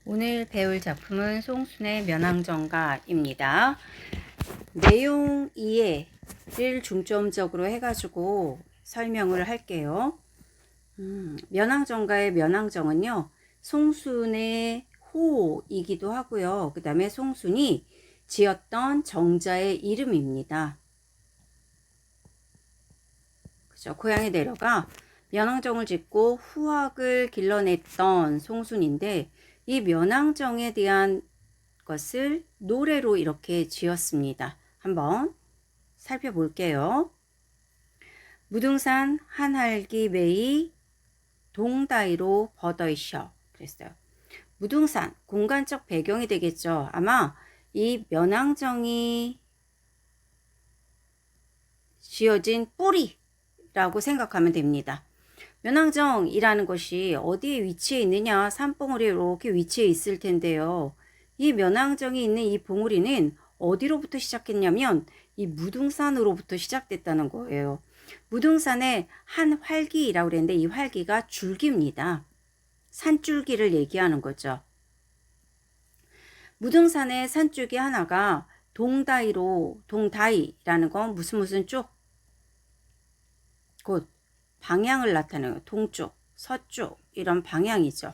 오늘 배울 작품은 송순의 면항정가입니다. 내용 이해를 중점적으로 해가지고 설명을 할게요. 면항정가의 면항정은요, 송순의 호이기도 하고요. 그 다음에 송순이 지었던 정자의 이름입니다. 그죠? 고향에 내려가 면항정을 짓고 후학을 길러냈던 송순인데, 이 면항정에 대한 것을 노래로 이렇게 지었습니다. 한번 살펴볼게요. 무등산 한할기 매이 동다이로 버더이셔. 그랬어요. 무등산, 공간적 배경이 되겠죠. 아마 이 면항정이 지어진 뿌리라고 생각하면 됩니다. 면항정이라는 것이 어디에 위치해 있느냐, 산봉우리에 이렇게 위치해 있을 텐데요. 이 면항정이 있는 이 봉우리는 어디로부터 시작했냐면 이 무등산으로부터 시작됐다는 거예요. 무등산의 한 활기라고 그랬는데 이 활기가 줄기입니다. 산줄기를 얘기하는 거죠. 무등산의 산줄기 하나가 동다이라는 건 무슨 쪽? 곧 방향을 나타내요. 동쪽, 서쪽 이런 방향이죠.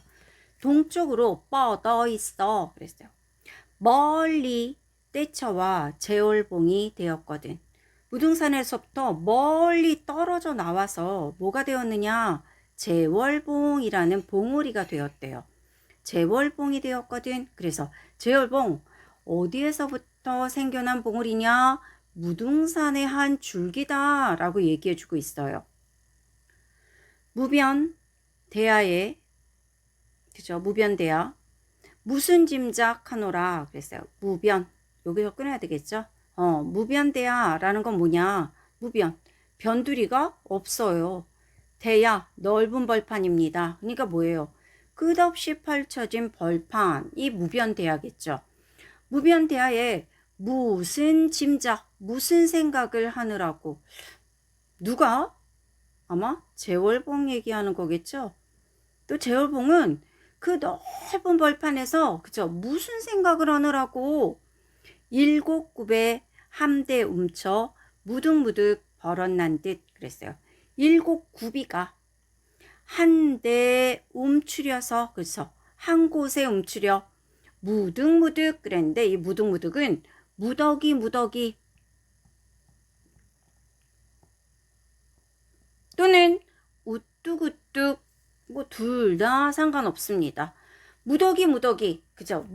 동쪽으로 뻗어 있어 그랬어요. 멀리 떼처와 제월봉이 되었거든. 무등산에서부터 멀리 떨어져 나와서 뭐가 되었느냐? 제월봉이라는 봉우리가 되었대요. 제월봉이 되었거든. 그래서 제월봉 어디에서부터 생겨난 봉우리냐? 무등산의 한 줄기다 라고 얘기해 주고 있어요. 무변대야에 그죠? 무변대야 무슨 짐작하노라 그랬어요. 무변 여기서 끊어야 되겠죠? 무변대야 라는 건 뭐냐? 무변 변두리가 없어요. 대야 넓은 벌판입니다. 그러니까 뭐예요? 끝없이 펼쳐진 벌판이 무변대야겠죠. 무변대야에 무슨 짐작 무슨 생각을 하느라고 누가? 아마 제월봉 얘기하는 거겠죠. 또 제월봉은 그 넓은 벌판에서 그죠 무슨 생각을 하느라고 일곱 굽에 함대 움쳐 무득무득 벌어난 듯 그랬어요. 일곱 굽이가 한데 움츠려서 그래서 한 곳에 움츠려 무득무득 그랬는데 이 무득무득은 무더기 또는 우뚝우뚝 뭐 둘 다 상관없습니다. 무더기 그죠?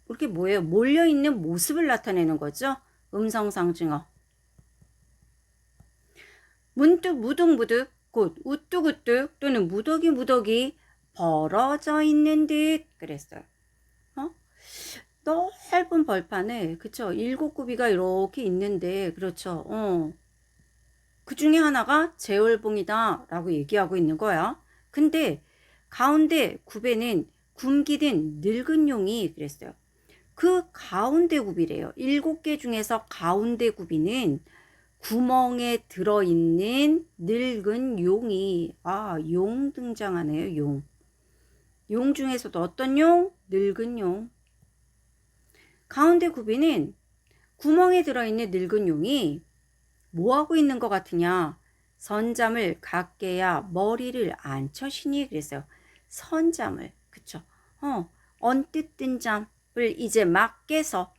이렇게 뭐예요? 몰려있는 모습을 나타내는 거죠. 음성상징어. 문득 무득무득 곧 우뚝우뚝 또는 무더기 벌어져 있는 듯 그랬어요. 넓은 벌판에 그쵸? 일곱 굽이가 이렇게 있는데 그렇죠. 그 중에 하나가 제월봉이다 라고 얘기하고 있는 거야. 근데 가운데 굽에는 굶기든 늙은 용이 그랬어요. 그 가운데 굽이래요. 7개 중에서 가운데 굽이는 구멍에 들어있는 늙은 용이 용 등장하네요. 용 중에서도 어떤 용? 늙은 용. 가운데 굽이는 구멍에 들어있는 늙은 용이 뭐하고 있는 것 같으냐? 선잠을 갖게야 머리를 안 쳐시니 그랬어요. 선잠을 그쵸? 언뜻 뜬 잠을 이제 막 깨서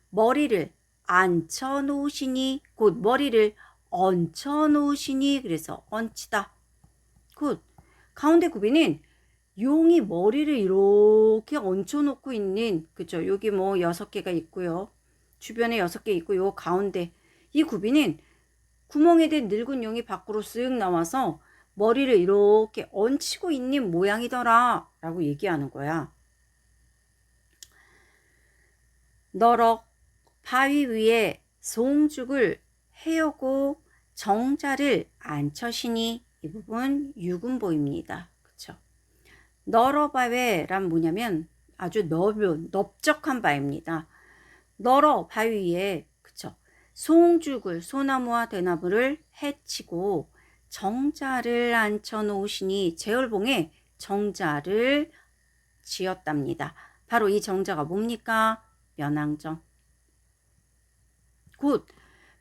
머리를 앉혀 놓으시니 곧 머리를 얹혀 놓으시니 그래서 얹히다. 곧 가운데 굽이는 용이 머리를 이렇게 얹혀 놓고 있는 그쵸? 여기 뭐 6개가 있고요. 주변에 6개 있고 요 가운데 이 굽이는 구멍에 든 늙은 용이 밖으로 쓱 나와서 머리를 이렇게 얹히고 있는 모양이더라 라고 얘기하는 거야. 너럭 바위 위에 송죽을 해오고 정자를 앉혀시니 이 부분 유군보입니다. 그쵸? 너러 바위란 뭐냐면 아주 넓적한 바위입니다. 너러 바위 위에 그쵸? 송죽을 소나무와 대나무를 해치고 정자를 앉혀 놓으시니 제월봉에 정자를 지었답니다. 바로 이 정자가 뭡니까? 면왕정. 곧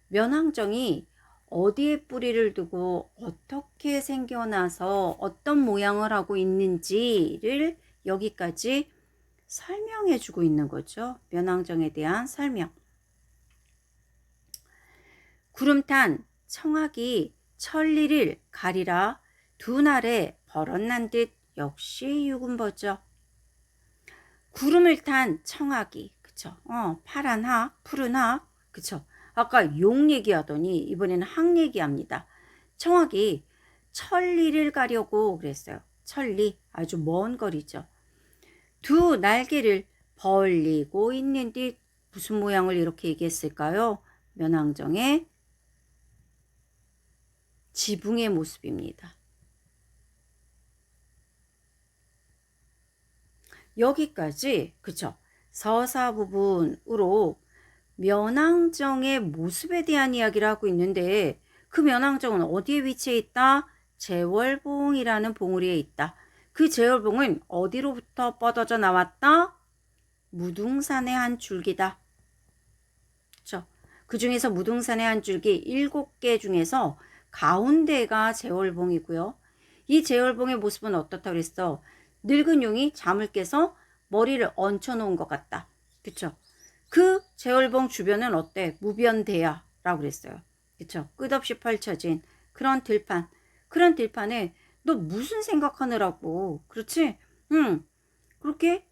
면왕정이 어디에 뿌리를 두고 어떻게 생겨나서 어떤 모양을 하고 있는지를 여기까지 설명해 주고 있는 거죠. 면왕정에 대한 설명. 구름탄 청하기 천리를 가리라 두 날에 벌어난 듯 역시 유군버죠. 구름을 탄 청하기, 그쵸? 파란 학, 푸른 학, 그쵸? 아까 용 얘기하더니 이번에는 학 얘기합니다. 청하기 천리를 가려고 그랬어요. 천리, 아주 먼 거리죠. 두 날개를 벌리고 있는 듯 무슨 모양을 이렇게 얘기했을까요? 면왕정의 지붕의 모습입니다. 여기까지 그쵸? 서사 부분으로 면왕정의 모습에 대한 이야기를 하고 있는데 그 면왕정은 어디에 위치해 있다? 제월봉이라는 봉우리에 있다. 그 제월봉은 어디로부터 뻗어져 나왔다? 무등산의 한 줄기다. 그쵸? 그 중에서 무등산의 한 줄기 7개 중에서 가운데가 제월봉이고요. 이 제월봉의 모습은 어떻다고 그랬어? 늙은 용이 잠을 깨서 머리를 얹혀 놓은 것 같다. 그쵸? 그 제월봉 주변은 어때? 무변대야 라고 그랬어요. 그쵸? 끝없이 펼쳐진 그런 들판. 그런 들판에 너 무슨 생각하느라고 그렇지? 그렇게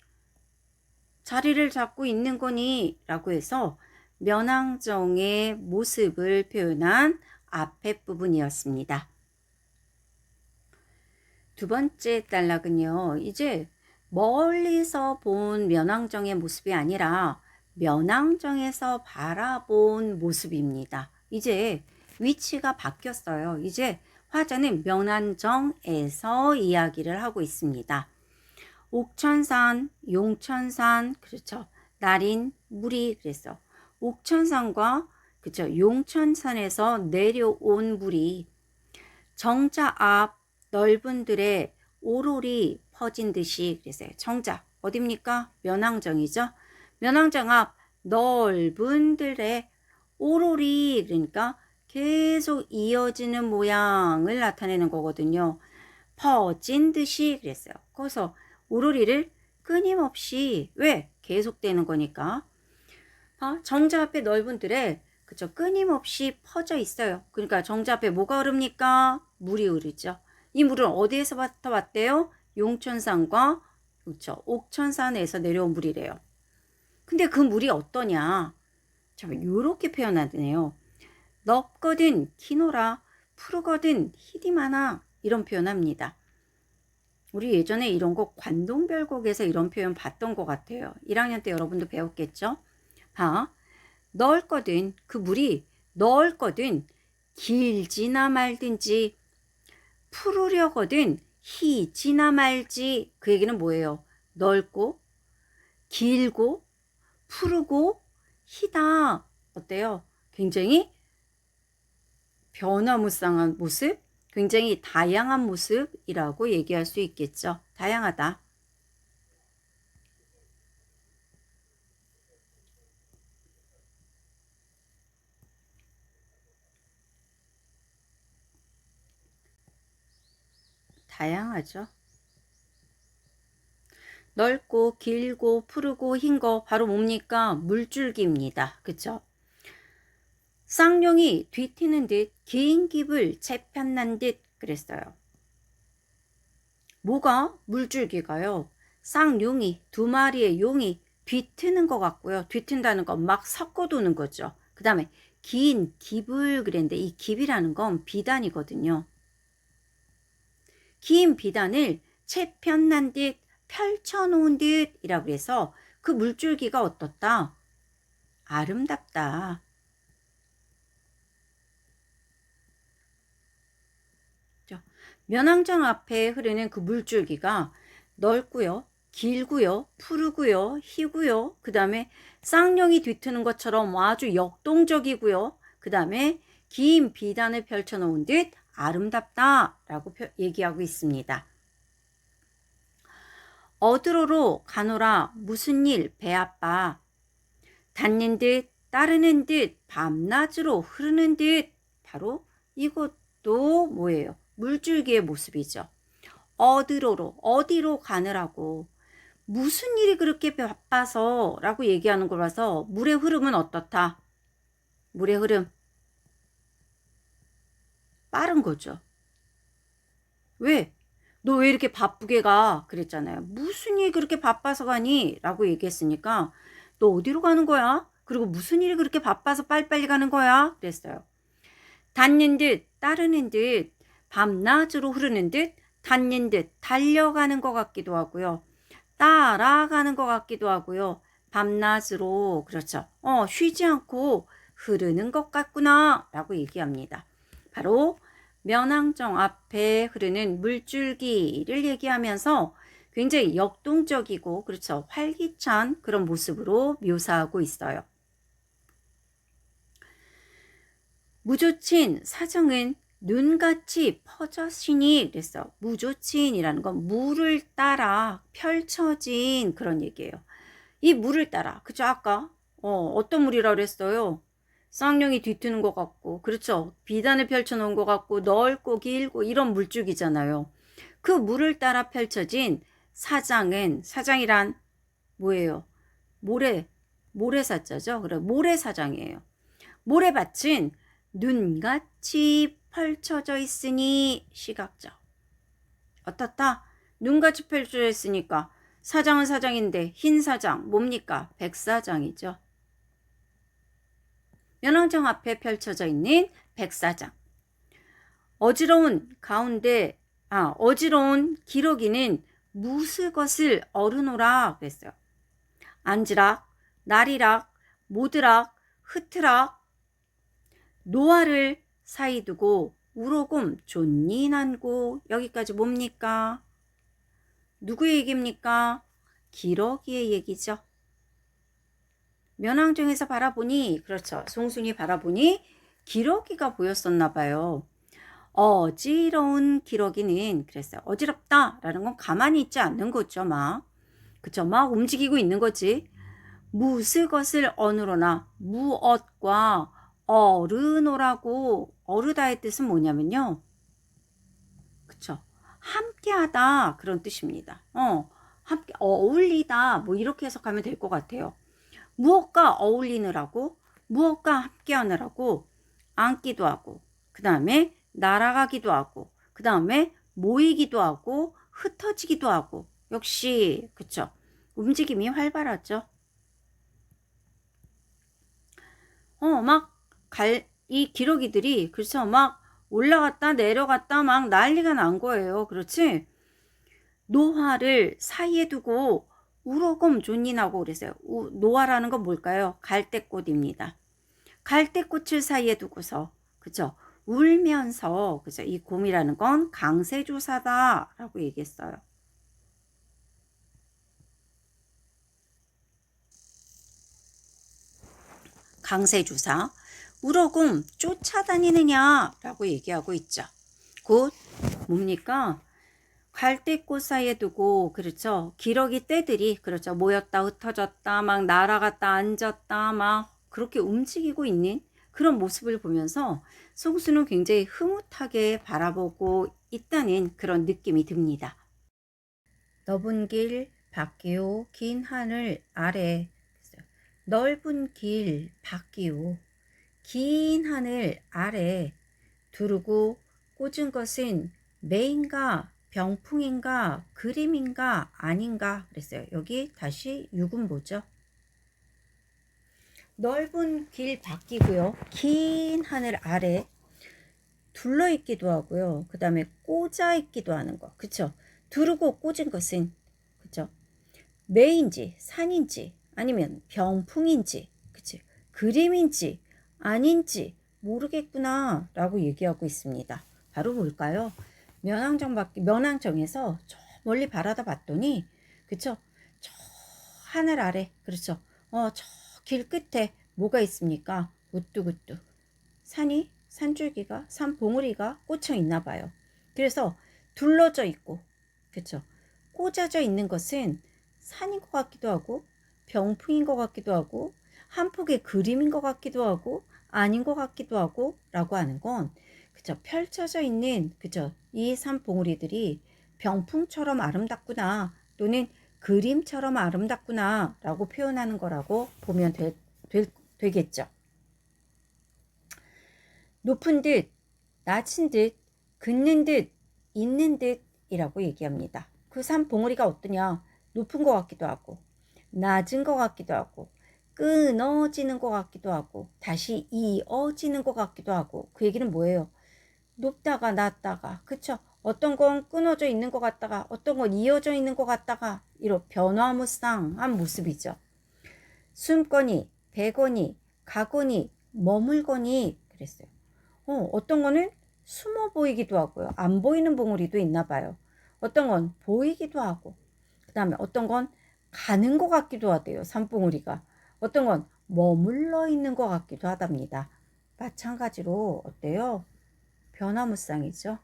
자리를 잡고 있는 거니? 라고 해서 면왕정의 모습을 표현한 앞에 부분이었습니다. 두 번째 단락은요. 이제 멀리서 본 면왕정의 모습이 아니라 면왕정에서 바라본 모습입니다. 이제 위치가 바뀌었어요. 이제 화자는 면왕정에서 이야기를 하고 있습니다. 옥천산, 용천산, 그렇죠. 날인, 물이 그랬어. 옥천산과 그렇죠. 용천산에서 내려온 물이 정자 앞 넓은 들에 오롤이 퍼진 듯이 그랬어요. 정자 어딥니까? 면왕정이죠. 면왕정 앞 넓은 들에 오롤이 그러니까 계속 이어지는 모양을 나타내는 거거든요. 퍼진 듯이 그랬어요. 거기서 오로리를 끊임없이 왜? 계속되는 거니까. 정자 앞에 넓은 들에 그쵸 끊임없이 퍼져 있어요. 그러니까 정자 앞에 뭐가 흐릅니까? 물이 흐르죠. 이 물은 어디에서부터 왔대요? 용천산과 그쵸 옥천산에서 내려온 물이래요. 근데 그 물이 어떠냐? 자, 요렇게 표현하네요. 넓거든 키노라, 푸르거든 희디 많아 이런 표현합니다. 우리 예전에 이런 거 관동별곡에서 이런 표현 봤던 것 같아요. 1학년 때 여러분도 배웠겠죠? 넓거든 그 물이 넓거든 길지나 말든지 푸르려거든 희지나 말지 그 얘기는 뭐예요? 넓고 길고 푸르고 희다 어때요? 굉장히 변화무쌍한 모습 굉장히 다양한 모습이라고 얘기할 수 있겠죠. 다양하다. 다양하죠. 넓고 길고 푸르고 흰 거 바로 뭡니까? 물줄기입니다. 그쵸? 쌍용이 뒤튀는 듯 긴 깁을 재편난 듯 그랬어요. 뭐가? 물줄기가요. 쌍용이 두 마리의 용이 뒤트는 것 같고요. 뒤튼다는 건 막 섞어두는 거죠. 그 다음에 긴 깁을 그랬는데 이 깁이라는 건 비단이거든요. 긴 비단을 재편난 듯 펼쳐놓은 듯이라고 해서 그 물줄기가 어떻다? 아름답다. 면왕정 앞에 흐르는 그 물줄기가 넓고요, 길고요, 푸르고요, 희고요. 그 다음에 쌍용이 뒤트는 것처럼 아주 역동적이고요. 그 다음에 긴 비단을 펼쳐놓은 듯 아름답다라고 얘기하고 있습니다. 어디로로 가노라 무슨 일 배 아빠. 닿는 듯 따르는 듯 밤낮으로 흐르는 듯. 바로 이것도 뭐예요? 물줄기의 모습이죠. 어디로 가느라고. 무슨 일이 그렇게 바빠서 라고 얘기하는 걸 봐서 물의 흐름은 어떻다? 물의 흐름 빠른 거죠. 왜? 너 왜 이렇게 바쁘게 가? 그랬잖아요. 무슨 일이 그렇게 바빠서 가니? 라고 얘기했으니까 너 어디로 가는 거야? 그리고 무슨 일이 그렇게 바빠서 빨리빨리 가는 거야? 그랬어요. 닿는 듯 따르는 듯 밤낮으로 흐르는 듯 닿는 듯 달려가는 것 같기도 하고요. 따라가는 것 같기도 하고요. 밤낮으로 그렇죠. 쉬지 않고 흐르는 것 같구나 라고 얘기합니다. 바로 면항정 앞에 흐르는 물줄기를 얘기하면서 굉장히 역동적이고 그렇죠. 활기찬 그런 모습으로 묘사하고 있어요. 무조친 사정은 눈같이 퍼졌으니 그랬어. 무조친이라는 건 물을 따라 펼쳐진 그런 얘기예요. 이 물을 따라 그죠? 아까 어떤 물이라 그랬어요? 쌍용이 뒤트는 것 같고 그렇죠? 비단을 펼쳐놓은 것 같고 넓고 길고 이런 물줄기잖아요. 그 물을 따라 펼쳐진 사장이란 뭐예요? 모래사자죠. 그래 모래사장이에요. 모래밭은 눈같이 펼쳐져 있으니 시각적. 어떻다? 눈같이 펼쳐져 있으니까 사장은 사장인데 흰 사장 뭡니까? 백사장이죠. 면왕정 앞에 펼쳐져 있는 백사장. 어지러운 기러기는 무스 것을 어르노라 그랬어요. 앉으락, 나리락, 모드락, 흐트락, 노화를 사이 두고 우로곰 존니난고. 여기까지 뭡니까? 누구의 얘기입니까? 기러기의 얘기죠. 면왕정에서 바라보니 그렇죠. 송순이 바라보니 기러기가 보였었나 봐요. 어지러운 기러기는 그랬어요. 어지럽다라는 건 가만히 있지 않는 거죠. 막 움직이고 있는 거지. 무스 것을 어느로나 무엇과 어르노라고 어르다의 뜻은 뭐냐면요. 그쵸. 함께하다 그런 뜻입니다. 함께 어울리다 뭐 이렇게 해석하면 될 것 같아요. 무엇과 어울리느라고 무엇과 함께하느라고 앉기도 하고 그 다음에 날아가기도 하고 그 다음에 모이기도 하고 흩어지기도 하고 역시 그쵸. 움직임이 활발하죠. 이 기러기들이 그렇죠. 막 올라갔다 내려갔다 막 난리가 난 거예요. 그렇지? 노화를 사이에 두고 우러곰 존니나고 그랬어요. 노화라는 건 뭘까요? 갈대꽃입니다. 갈대꽃을 사이에 두고서 그죠? 울면서 그죠? 이 곰이라는 건 강세조사다라고 얘기했어요. 강세조사. 우러곰 쫓아다니느냐라고 얘기하고 있죠. 곧 뭡니까? 갈대꽃 사이에 두고 그렇죠. 기러기 떼들이 그렇죠. 모였다 흩어졌다 막 날아갔다 앉았다 막 그렇게 움직이고 있는 그런 모습을 보면서 송수는 굉장히 흐뭇하게 바라보고 있다는 그런 느낌이 듭니다. 넓은 길 밖이요 긴 하늘 아래. 넓은 길 밖이요 긴 하늘 아래 두르고 꽂은 것은 매인가 병풍인가 그림인가 아닌가 그랬어요. 여기 다시 유군보죠. 넓은 길 밖이고요. 긴 하늘 아래 둘러있기도 하고요. 그 다음에 꽂아있기도 하는 거. 그쵸? 두르고 꽂은 것은 그쵸? 매인지 산인지 아니면 병풍인지 그치? 그림인지 아닌지 모르겠구나 라고 얘기하고 있습니다. 바로 뭘까요? 면왕정에서 저 멀리 바라다 봤더니 그쵸? 저 하늘 아래 그렇죠? 저 길 끝에 뭐가 있습니까? 우뚝우뚝 산줄기가 산봉우리가 꽂혀 있나 봐요. 그래서 둘러져 있고 그쵸? 꽂아져 있는 것은 산인 것 같기도 하고 병풍인 것 같기도 하고 한 폭의 그림인 것 같기도 하고 아닌 것 같기도 하고 라고 하는 건 그쵸, 펼쳐져 있는 그쵸, 이 산봉우리들이 병풍처럼 아름답구나 또는 그림처럼 아름답구나 라고 표현하는 거라고 보면 되겠죠. 높은 듯, 낮은 듯, 긋는 듯, 있는 듯 이라고 얘기합니다. 그 산봉우리가 어떠냐? 높은 것 같기도 하고 낮은 것 같기도 하고 끊어지는 것 같기도 하고 다시 이어지는 것 같기도 하고 그 얘기는 뭐예요? 높다가 낮다가 그쵸? 어떤 건 끊어져 있는 것 같다가 어떤 건 이어져 있는 것 같다가 이런 변화무쌍한 모습이죠. 숨거니 배거니 가거니 머물거니 그랬어요. 어떤 거는 숨어 보이기도 하고요. 안 보이는 봉우리도 있나 봐요. 어떤 건 보이기도 하고 그 다음에 어떤 건 가는 것 같기도 하대요. 산봉우리가. 어떤 건 머물러 있는 것 같기도 하답니다. 마찬가지로 어때요? 변화무쌍이죠.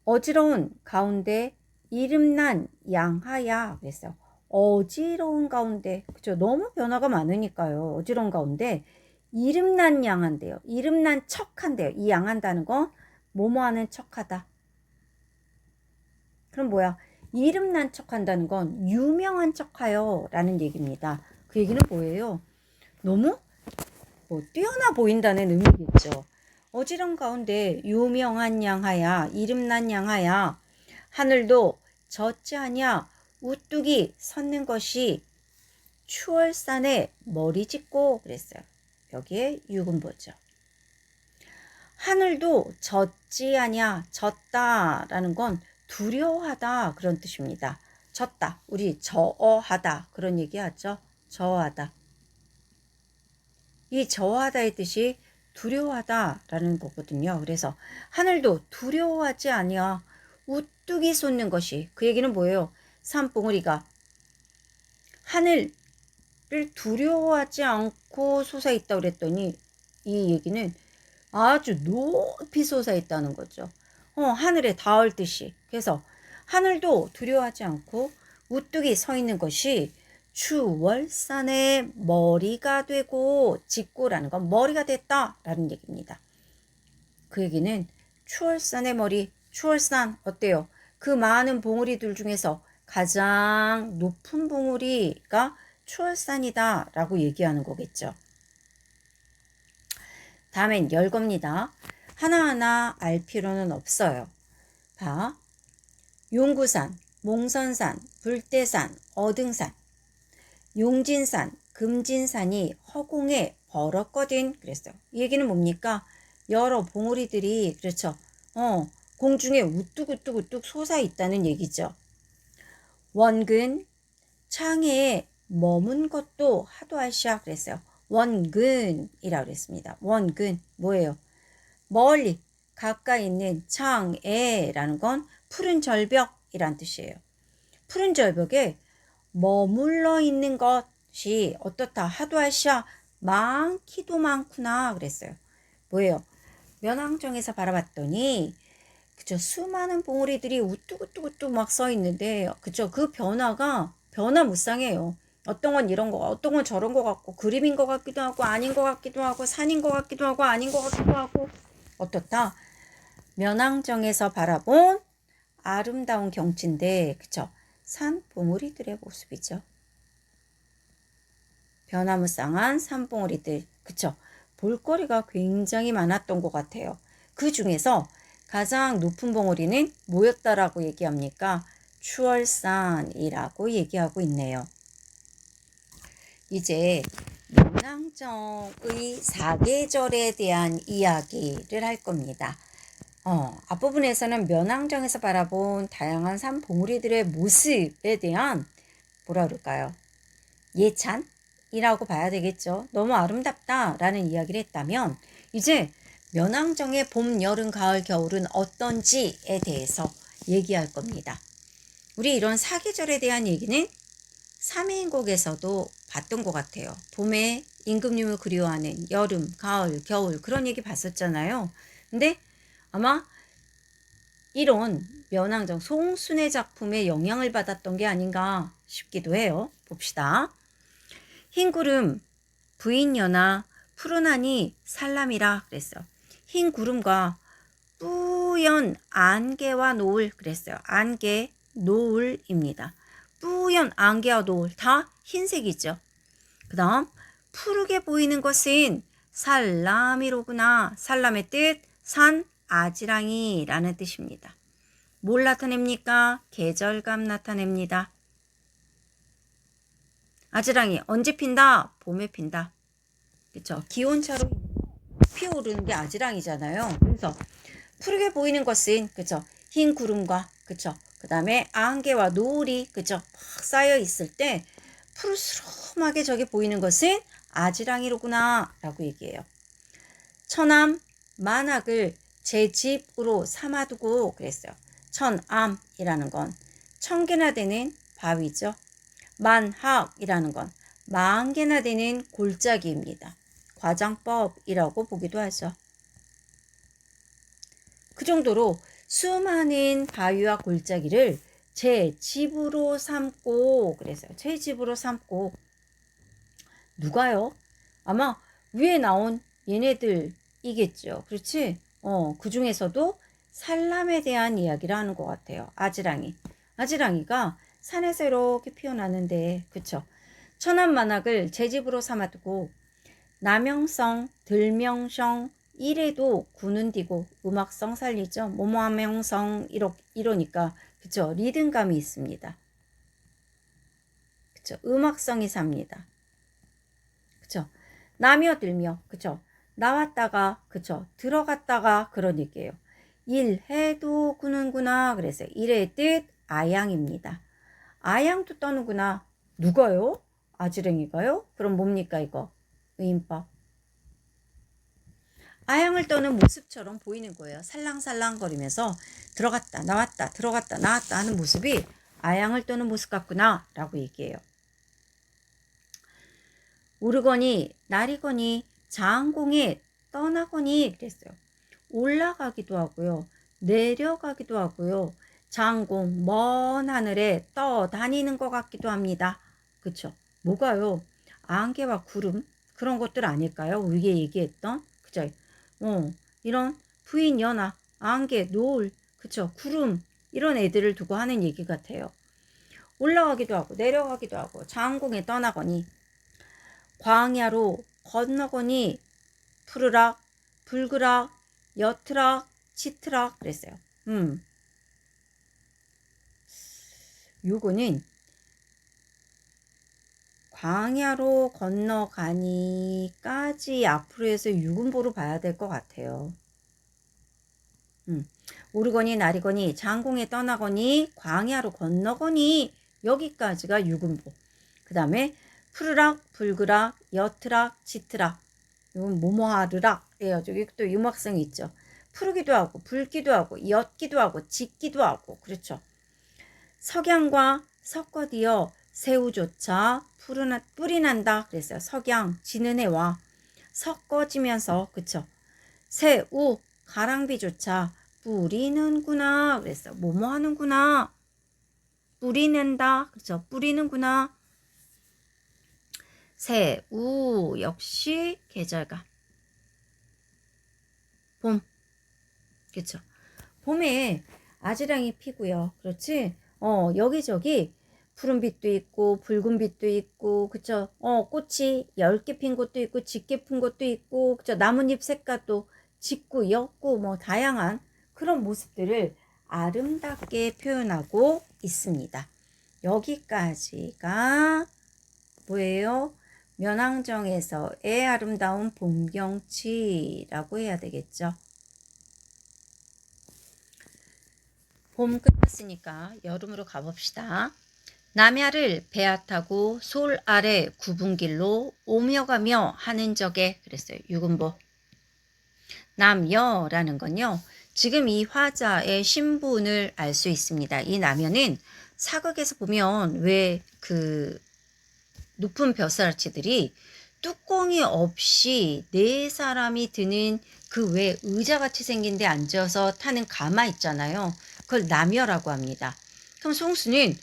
어지러운 가운데 이름난 양하야 그랬어요. 어지러운 가운데 그죠? 너무 변화가 많으니까요. 어지러운 가운데 이름난 양한데요. 이름난 척한데요. 이 양한다는 건 뭐뭐 하는 척하다. 그럼 뭐야? 이름난 척한다는 건 유명한 척하여 라는 얘기입니다. 그 얘기는 뭐예요? 너무 뛰어나 보인다는 의미겠죠. 어지러운 가운데 유명한 양하야 이름난 양하야 하늘도 젖지 아냐 우뚝이 섰는 것이 추월산에 머리 짚고 그랬어요. 여기에 유군보죠. 하늘도 젖지 아냐 젖다라는 건 두려워하다 그런 뜻입니다. 젖다 우리 저어하다 그런 얘기하죠. 저어하다. 이 저어하다의 뜻이 두려워하다라는 거거든요. 그래서 하늘도 두려워하지 아니야 우뚝이 솟는 것이 그 얘기는 뭐예요? 산봉우리가 하늘을 두려워하지 않고 솟아있다고 그랬더니 이 얘기는 아주 높이 솟아있다는 거죠. 하늘에 닿을 듯이. 그래서 하늘도 두려워하지 않고 우뚝이 서 있는 것이 추월산의 머리가 되고 짚고라는 건 머리가 됐다라는 얘기입니다. 그 얘기는 추월산의 머리, 추월산 어때요? 그 많은 봉우리들 중에서 가장 높은 봉우리가 추월산이다 라고 얘기하는 거겠죠. 다음엔 열겁니다. 하나하나 알 필요는 없어요. 봐. 용구산, 몽선산, 불대산, 어등산, 용진산, 금진산이 허공에 벌었거든 그랬어요. 이 얘기는 뭡니까? 여러 봉우리들이 그렇죠. 공중에 우뚝우뚝우뚝 솟아 있다는 얘기죠. 원근 창에 머문 것도 하도하시아 그랬어요. 원근이라고 그랬습니다. 원근 뭐예요? 멀리 가까이 있는 창에라는 건 푸른 절벽이란 뜻이에요. 푸른 절벽에 머물러 있는 것이 어떻다 하도하시아 많기도 많구나 그랬어요. 뭐예요? 면왕정에서 바라봤더니 그쵸 수많은 봉우리들이 우뚝우뚝우뚝 막 서 있는데 그쵸 그 변화가 변화무쌍해요. 어떤 건 이런 거 어떤 건 저런 거 같고 그림인 것 같기도 하고 아닌 것 같기도 하고 산인 것 같기도 하고 아닌 것 같기도 하고 어떻다 면왕정에서 바라본 아름다운 경치인데 그쵸 산 봉우리들의 모습이죠. 변화무쌍한 산봉우리들 그쵸 볼거리가 굉장히 많았던 것 같아요. 그 중에서 가장 높은 봉우리는 뭐였다라고 얘기합니까? 추월산이라고 얘기하고 있네요. 이제 면왕정의 사계절에 대한 이야기를 할 겁니다. 앞부분에서는 면왕정에서 바라본 다양한 산 봉우리들의 모습에 대한 뭐라 그럴까요? 예찬이라고 봐야 되겠죠. 너무 아름답다라는 이야기를 했다면 이제 면왕정의 봄, 여름, 가을, 겨울은 어떤지에 대해서 얘기할 겁니다. 우리 이런 사계절에 대한 얘기는 삼위인곡에서도 봤던 것 같아요. 봄에 임금님을 그리워하는 여름, 가을, 겨울 그런 얘기 봤었잖아요. 근데 아마 이런 면왕정 송순의 작품에 영향을 받았던 게 아닌가 싶기도 해요. 봅시다. 흰 구름 부인 연아 푸른하니 살람이라 그랬어요. 흰 구름과 뿌연 안개와 노을 그랬어요. 안개, 노을입니다. 뿌연 안개와 노을 다 흰색이죠. 그 다음 푸르게 보이는 것은 살라미로구나. 살람의 뜻 산 아지랑이라는 뜻입니다. 뭘 나타냅니까? 계절감 나타냅니다. 아지랑이 언제 핀다? 봄에 핀다. 그쵸? 기온차로 피어오르는 게 아지랑이잖아요. 그래서 푸르게 보이는 것은 그쵸? 흰 구름과 그쵸? 그 다음에 안개와 노을이 그쵸? 막 쌓여 있을 때 푸르스름하게 저게 보이는 것은 아지랑이로구나 라고 얘기해요. 천암 만학을 제 집으로 삼아두고 그랬어요. 천암이라는 건 천 개나 되는 바위죠. 만학이라는 건 만 개나 되는 골짜기입니다. 과장법이라고 보기도 하죠. 그 정도로 수많은 바위와 골짜기를 제 집으로 삼고 그랬어요. 제 집으로 삼고 누가요? 아마 위에 나온 얘네들이겠죠. 그렇지? 그 중에서도 살람에 대한 이야기를 하는 것 같아요. 아지랑이. 아지랑이가 산에서 이렇게 피어나는데 그쵸? 천안만학을 제 집으로 삼아두고 남영성, 들명성, 이래도 구는 디고 음악성 살리죠. 모모함명성 이러니까 그쵸? 리듬감이 있습니다. 그쵸? 음악성이 삽니다. 그쵸? 나며 들며 그쵸? 나왔다가 그쵸? 들어갔다가 그런 얘기예요. 일해도 구는구나 그랬어요. 일의 뜻 아양입니다. 아양도 떠는구나. 누가요? 아지랭이가요? 그럼 뭡니까 이거? 의인법. 아양을 떠는 모습처럼 보이는 거예요. 살랑살랑 거리면서 들어갔다 나왔다 들어갔다 나왔다 하는 모습이 아양을 떠는 모습 같구나 라고 얘기해요. 오르거니 나리거니 장공에 떠나거니 그랬어요. 올라가기도 하고요. 내려가기도 하고요. 장공 먼 하늘에 떠다니는 것 같기도 합니다. 그쵸? 뭐가요? 안개와 구름 그런 것들 아닐까요? 위에 얘기했던 그죠? 이런 부인 연하 안개 노을 그쵸? 구름 이런 애들을 두고 하는 얘기 같아요. 올라가기도 하고 내려가기도 하고 장공에 떠나거니 광야로 건너거니 푸르락 붉으락 옅으락 짙으락 그랬어요. 요거는 광야로 건너가니까지 앞으로 해서 유군보로 봐야 될 것 같아요. 오르거니 나리거니 장공에 떠나거니 광야로 건너거니 여기까지가 유군보. 그 다음에 푸르락 붉으락 옅으락 짙으락 이건 모모하르락 예요. 저기 또 음악성이 있죠. 푸르기도 하고 붉기도 하고 옅기도 하고 짙기도 하고 그렇죠. 석양과 섞어디어 새우조차 뿌리 난다 그랬어요. 석양 지는 해와 섞어지면서 그쵸. 새우 가랑비조차 뿌리는구나 그랬어요. 뭐뭐 하는구나. 뿌리낸다 그렇죠. 뿌리는구나. 새우 역시 계절감. 봄 그쵸. 봄에 아지랑이 피고요. 그렇지? 여기저기 푸른빛도 있고 붉은빛도 있고 그쵸? 꽃이 얇게 핀 것도 있고 짙게 핀 것도 있고 그쵸? 나뭇잎 색깔도 짙고 옅고 뭐 다양한 그런 모습들을 아름답게 표현하고 있습니다. 여기까지가 뭐예요? 면왕정에서의 아름다운 봄 경치라고 해야 되겠죠. 봄 끝났으니까 여름으로 가봅시다. 남야를 배아 타고 솔 아래 구분길로 오며 가며 하는 적에 그랬어요. 유군보. 남여라는 건요. 지금 이 화자의 신분을 알 수 있습니다. 이 남여는 사극에서 보면 왜 그 높은 벼슬아치들이 뚜껑이 없이 네 사람이 드는 그 왜 의자같이 생긴 데 앉아서 타는 가마 있잖아요. 그걸 남여라고 합니다. 그럼 송수는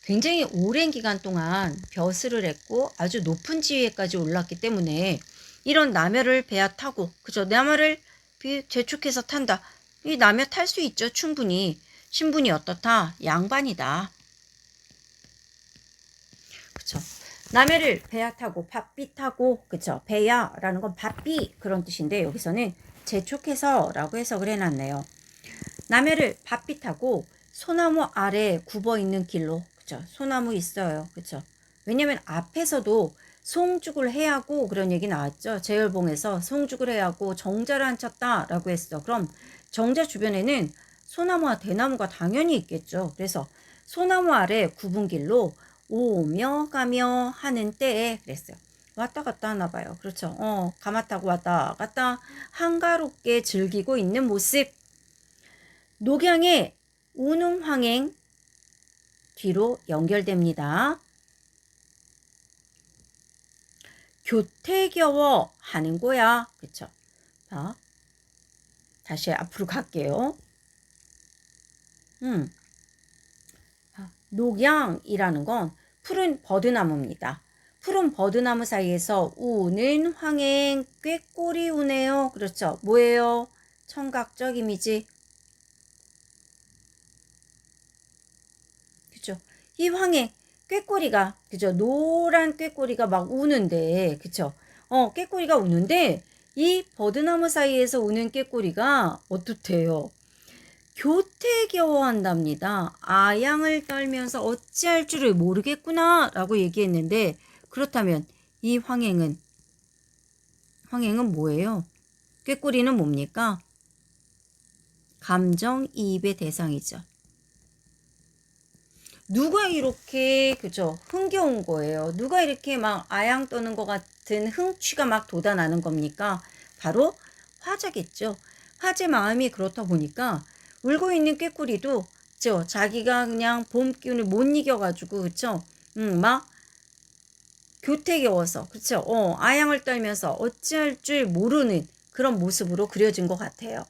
굉장히 오랜 기간 동안 벼슬을 했고 아주 높은 지위에까지 올랐기 때문에 이런 남여를 배야 타고, 그죠? 남여를 재촉해서 탄다. 이 남여 탈 수 있죠. 충분히. 신분이 어떻다? 양반이다. 그쵸? 남해를 배야 타고 밭비 타고, 그쵸? 배야라는 건 밭비 그런 뜻인데 여기서는 재촉해서라고 해석을 해놨네요. 남해를 밭비 타고 소나무 아래 굽어 있는 길로, 그쵸? 소나무 있어요, 그쵸? 왜냐면 앞에서도 송죽을 해야고 그런 얘기 나왔죠. 제열봉에서 송죽을 해야고 정자를 안 쳤다라고 했어. 그럼 정자 주변에는 소나무와 대나무가 당연히 있겠죠. 그래서 소나무 아래 굽은 길로 오며 가며 하는 때에 그랬어요. 왔다 갔다 하나 봐요. 그렇죠. 가마 타고 왔다 갔다 한가롭게 즐기고 있는 모습. 녹양의 운흥황행 뒤로 연결됩니다. 교태겨워 하는 거야. 그쵸? 자, 다시 앞으로 갈게요. 녹양이라는 건 푸른 버드나무입니다. 푸른 버드나무 사이에서 우는 황행 꾀꼬리 우네요. 그렇죠. 뭐예요? 청각적 이미지. 그죠? 이 황행 꾀꼬리가, 그죠? 노란 꾀꼬리가 막 우는데, 그쵸? 꾀꼬리가 우는데 이 버드나무 사이에서 우는 꾀꼬리가 어떻대요? 교태겨워한답니다. 아양을 떨면서 어찌할 줄을 모르겠구나 라고 얘기했는데, 그렇다면 이 황행은 뭐예요? 꾀꼬리는 뭡니까? 감정이입의 대상이죠. 누가 이렇게, 그죠? 흥겨운 거예요. 누가 이렇게 막 아양 떠는 것 같은 흥취가 막 돋아나는 겁니까? 바로 화자겠죠. 화제 마음이 그렇다 보니까 울고 있는 꾀꼬리도, 그죠? 자기가 그냥 봄 기운을 못 이겨가지고, 그쵸? 막 교태겨워서, 그쵸? 아양을 떨면서 어찌할 줄 모르는 그런 모습으로 그려진 것 같아요.